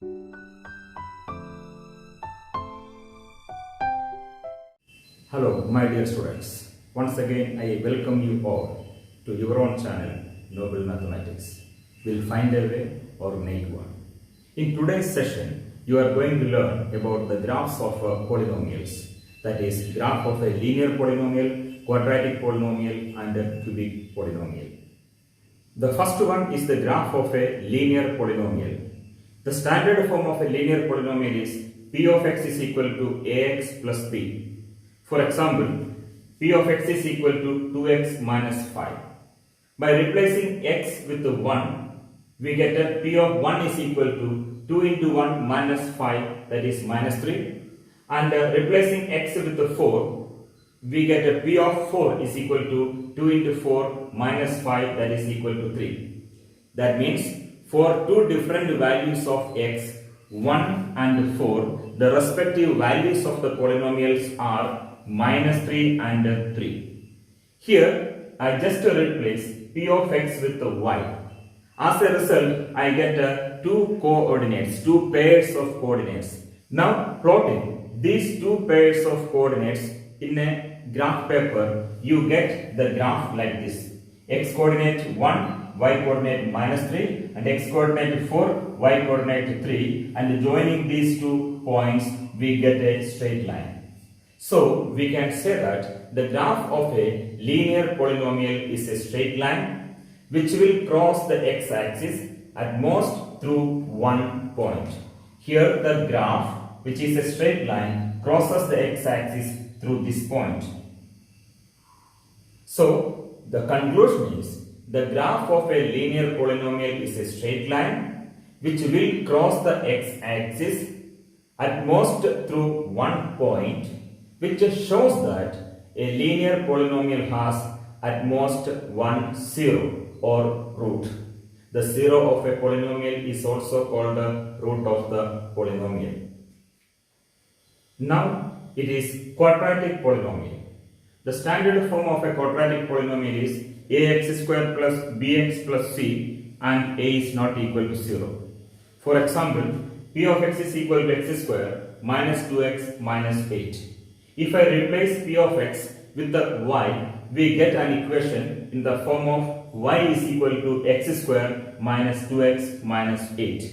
Hello, my dear students. Once again, I welcome you all to your own channel, Noble Mathematics. We'll find a way or make one. In today's session, you are going to learn about the graphs of polynomials. That is, graph of a linear polynomial, quadratic polynomial, and a cubic polynomial. The first one is the graph of a linear polynomial. The standard form of a linear polynomial is p of x is equal to ax plus b. For example, p of x is equal to 2x minus 5. By replacing x with 1, we get a p of 1 is equal to 2 into 1 minus 5, that is minus 3. And replacing x with 4, we get a p of 4 is equal to 2 into 4 minus 5, that is equal to 3. That means for two different values of x, 1 and 4, the respective values of the polynomials are minus 3 and 3. Here, I just replace p of x with y. As a result, I get two coordinates, two pairs of coordinates. Now, plotting these two pairs of coordinates in a graph paper, you get the graph like this. X coordinate 1, y coordinate minus 3, and x coordinate 4, y coordinate 3, and joining these 2 points, we get a straight line. So, we can say that the graph of a linear polynomial is a straight line which will cross the x-axis at most through one point. Here, the graph, which is a straight line, crosses the x-axis through this point. So, the conclusion is the graph of a linear polynomial is a straight line which will cross the x-axis at most through one point, which shows that a linear polynomial has at most one zero or root. The zero of a polynomial is also called the root of the polynomial. Now it is quadratic polynomial. The standard form of a quadratic polynomial is ax square plus bx plus c, and a is not equal to 0. For example, p of x is equal to x square minus 2x minus 8. If I replace p of x with the y, we get an equation in the form of y is equal to x square minus 2x minus 8.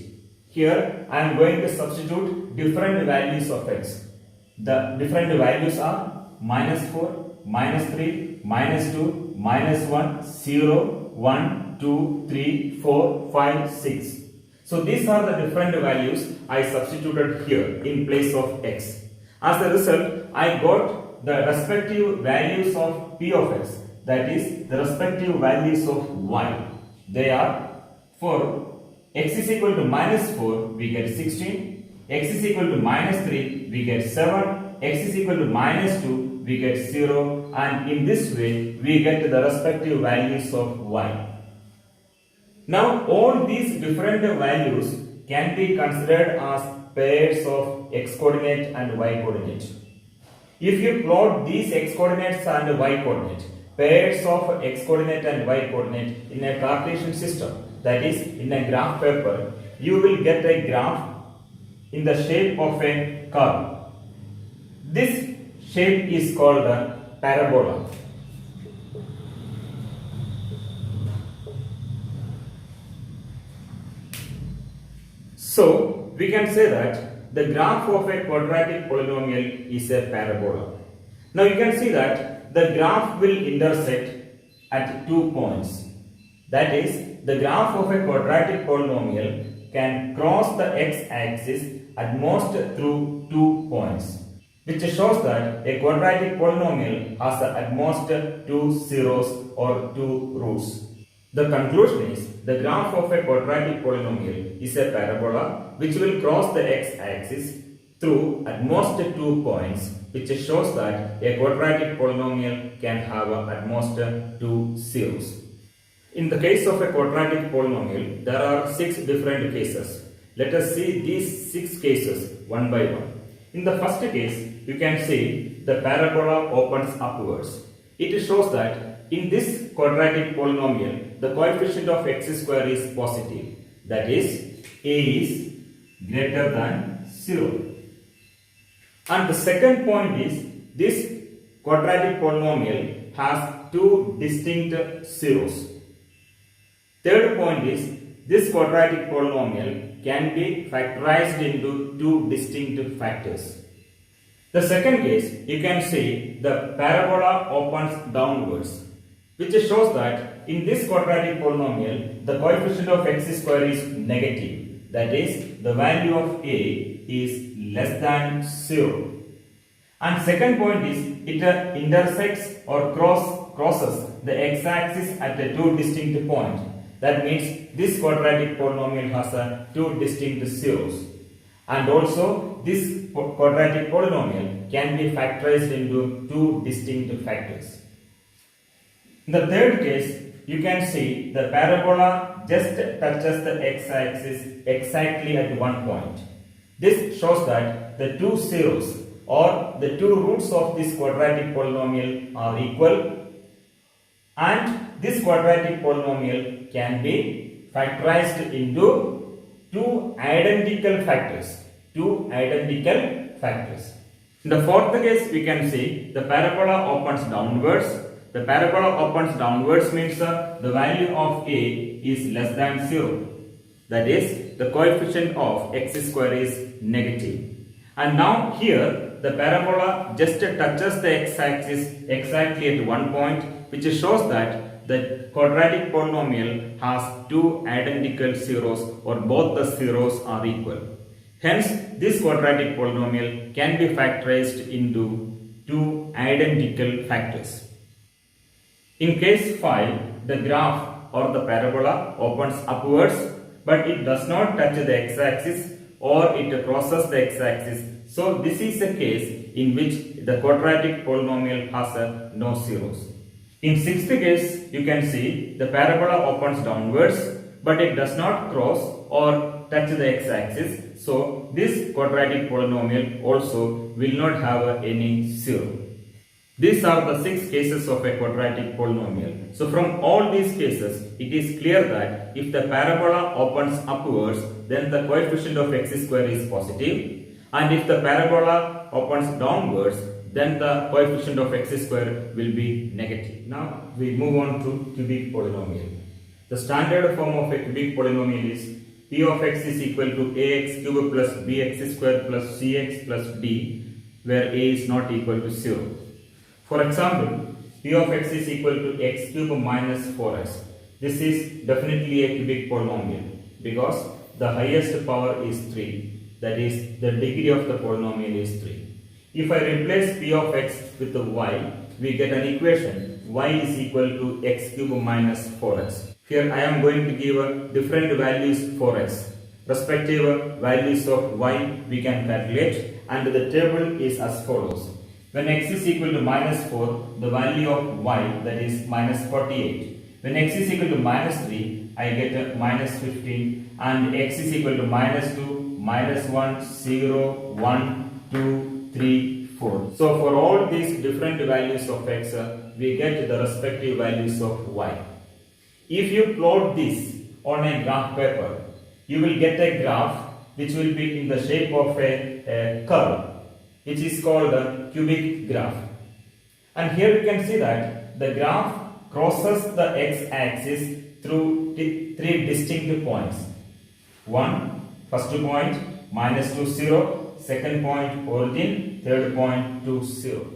Here I am going to substitute different values of x. The different values are minus 4, minus 3, minus 2, minus 1, 0, 1, 2, 3, 4, 5, 6. So these are the different values I substituted here in place of x. As a result, I got the respective values of p of x, that is the respective values of y. They are, for x is equal to minus 4, we get 16, x is equal to minus 3, we get 7, x is equal to minus 2, we get 0, and in this way, we get the respective values of y. Now, all these different values can be considered as pairs of x coordinate and y coordinate. If you plot these x coordinates and y coordinate, pairs of x coordinate and y coordinate in a Cartesian system, that is in a graph paper, you will get a graph in the shape of a curve. This shape is called a parabola. So, we can say that the graph of a quadratic polynomial is a parabola. Now, you can see that the graph will intersect at 2 points. That is, the graph of a quadratic polynomial can cross the x-axis at most through 2 points, which shows that a quadratic polynomial has at most 2 zeros or 2 roots. The conclusion is the graph of a quadratic polynomial is a parabola which will cross the x-axis through at most 2 points, which shows that a quadratic polynomial can have at most 2 zeros. In the case of a quadratic polynomial, there are 6 different cases. Let us see these 6 cases one by one. In the first case, you can see the parabola opens upwards. It shows that in this quadratic polynomial, the coefficient of x square is positive. That is, a is greater than 0. And the second point is this quadratic polynomial has two distinct zeros. Third point is this quadratic polynomial can be factorized into two distinct factors. The second case, you can see the parabola opens downwards, which shows that in this quadratic polynomial, the coefficient of x square is negative. That is, the value of a is less than 0. And second point is, it intersects or crosses the x-axis at a two distinct points. That means this quadratic polynomial has two distinct zeros. And also, this quadratic polynomial can be factorized into two distinct factors. In the third case, you can see the parabola just touches the x-axis exactly at one point. This shows that the two zeros or the two roots of this quadratic polynomial are equal, and this quadratic polynomial can be factorized into two identical factors. In the fourth case, we can see the parabola opens downwards. The parabola opens downwards means the value of a is less than 0. That is, the coefficient of x square is negative. And now here the parabola just touches the x-axis exactly at one point, which shows that the quadratic polynomial has two identical zeros, or both the zeros are equal. Hence, this quadratic polynomial can be factorized into two identical factors. In case 5, the graph or the parabola opens upwards, but it does not touch the x-axis or it crosses the x-axis. So this is a case in which the quadratic polynomial has no zeros. In sixth case, you can see the parabola opens downwards, but it does not cross or touch the x-axis. So this quadratic polynomial also will not have any zero. These are the 6 cases of a quadratic polynomial. So from all these cases, it is clear that if the parabola opens upwards, then the coefficient of x square is positive. And if the parabola opens downwards, then the coefficient of x square will be negative. Now we move on to cubic polynomial. The standard form of a cubic polynomial is p of x is equal to ax cube plus bx square plus cx plus d, where a is not equal to 0. For example, p of x is equal to x cube minus 4x. This is definitely a cubic polynomial because the highest power is 3. That is, the degree of the polynomial is 3. If I replace p of x with the y, we get an equation y is equal to x cube minus 4x. Here I am going to give different values for x. Respective values of y we can calculate, and the table is as follows. When x is equal to minus 4, the value of y, that is minus 48. When x is equal to minus 3, I get minus 15, and x is equal to minus 2, minus 1, 0, 1, 2, 3, 4. So for all these different values of x, we get the respective values of y. If you plot this on a graph paper, you will get a graph which will be in the shape of a curve, which is called a cubic graph. And here you can see that the graph crosses the x-axis through 3 distinct points. First point, minus 2, 0. Second point, origin. Third point, 2, 0.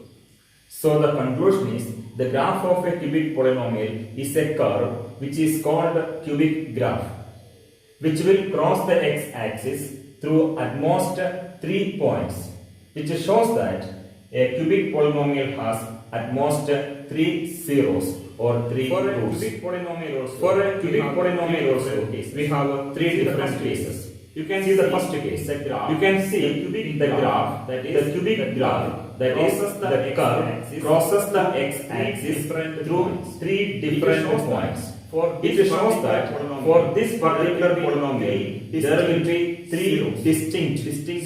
So the conclusion is, the graph of a cubic polynomial is a curve which is called cubic graph, which will cross the x-axis through at most 3 points, which shows that a cubic polynomial has at most 3 zeros or 3 roots. For a cubic polynomial also, we have 3 different cases. You can see the first case. You can see the graph, that is the cubic graph, that is the curve crosses the x-axis through 3 different points. It shows that for this particular polynomial, there will be 3 distinct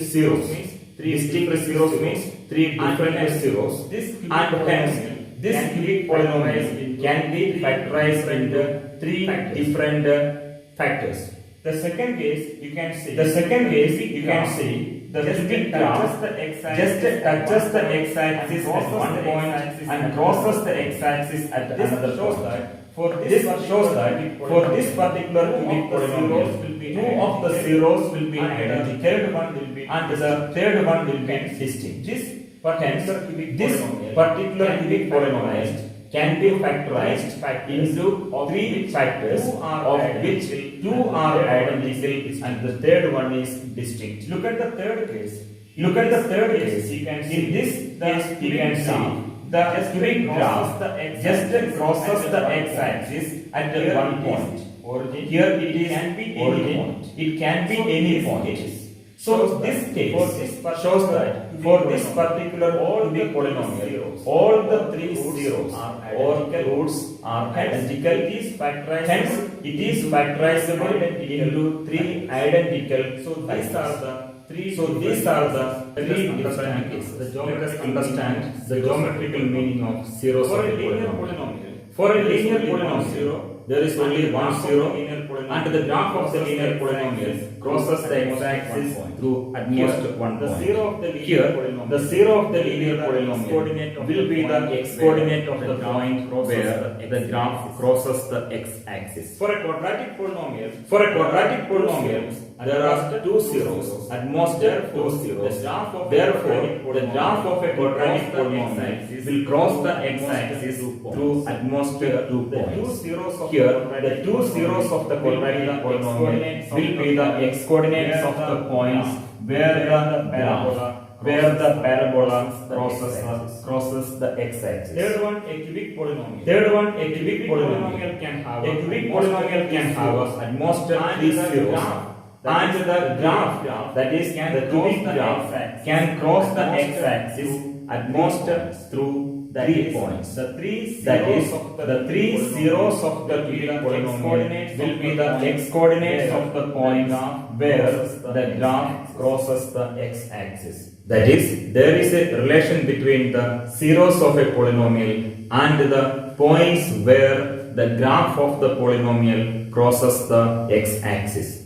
zeros. 3 distinct zeros means 3 different zeros, and hence this cubic polynomial can be factorized into 3 different factors. The second case you can see the cubic graph just touches the x-axis at one point and crosses the x-axis at another point. This shows that for this particular cubic polynomial, two of the zeros will be identical and the third one will be distinct. Hence, this particular cubic polynomial can be factorized into three factors, of which two are identical and the third one is distinct. Look at the third case. In this case, you can see the cubic graph just crosses the x-axis at one point. Here it is origin. It can be any point. So this case shows that for this particular cubic polynomial, all the three zeros or roots are identical. Hence, it is factorizable into three identical. So these are the three different cases. Let us understand the geometrical meaning of zeros of a polynomial. For a linear polynomial, there is only one zero, and the graph of the linear polynomial crosses the x-axis through at most one point. Here, the zero of the linear polynomial will be the x-coordinate of the point where the graph crosses the x-axis. For a quadratic polynomial, there are two zeros, at most two zeros. Therefore, the graph of a quadratic polynomial will cross the x-axis through at most two points. Here, the two zeros of the quadratic polynomial will be the x-coordinates of the points where the parabola crosses the x-axis. Third one, a cubic polynomial can have at most three zeros. And the graph, that is the cubic graph, can cross the x-axis at most through 3 points. The three zeros of the cubic polynomial will be the x-coordinates of the points where the graph crosses the x-axis. That is, there is a relation between the zeros of a polynomial and the points where the graph of the polynomial crosses the x-axis.